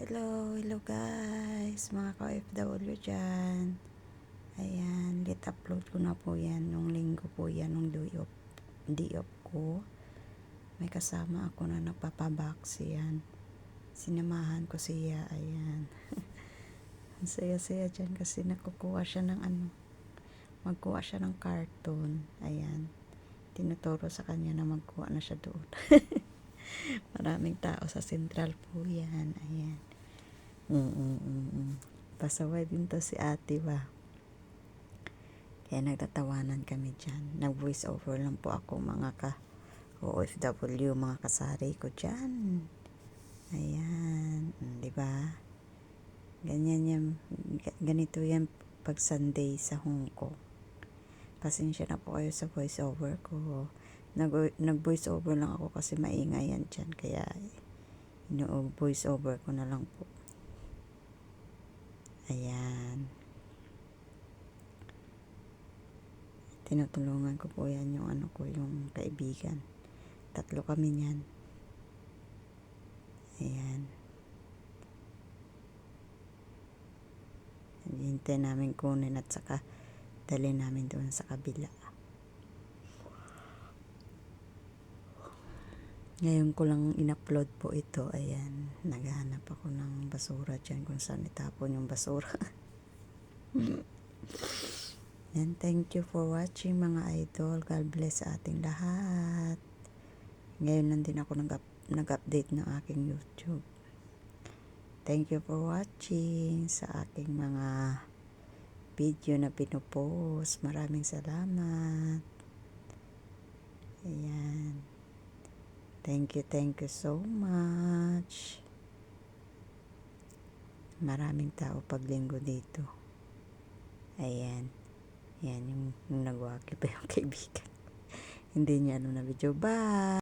Hello guys, mga ka-OFW dyan. Ayan, late upload ko na po yan. Nung linggo po yan, nung day off ko. May kasama ako na nagpapabox yan. Sinamahan ko siya, ayan. Ang saya-saya dyan kasi nakukuha siya ng magkuha siya ng carton. Ayan, tinuturo sa kanya na magkuha na siya doon. Maraming tao sa central po yan. Ayan. Pasaway din to si ate ba. Kaya nagtatawanan kami dyan. Nag-voice over lang po ako mga ka-OFW, mga kasari ko dyan. Ayan. Diba? Ganito yan pag Sunday sa Hong Kong. Pasensya na po kayo sa voice over ko. Nag-voice over lang ako kasi maingay yan dyan. Kaya voice over ko na lang po. Ayan. Tinutulungan ko po yan yung yung kaibigan. 3 kami niyan. Ayan. Hintay namin kunin at saka dali namin doon sa kabila. Ngayon ko lang in-upload po ito. Ayan. Naghahanap ako ng basura dyan kung saan itapon yung basura. And thank you for watching mga idol. God bless sa ating lahat. Ngayon lang din ako nag-update ng aking YouTube. Thank you for watching sa aking mga video na pinupost. Maraming salamat. Ayan. Thank you so much. Maraming tao paglinggo dito. Ayan. Yan yung nagwaki pa yung kaibigan. Hindi niya na video. Bye!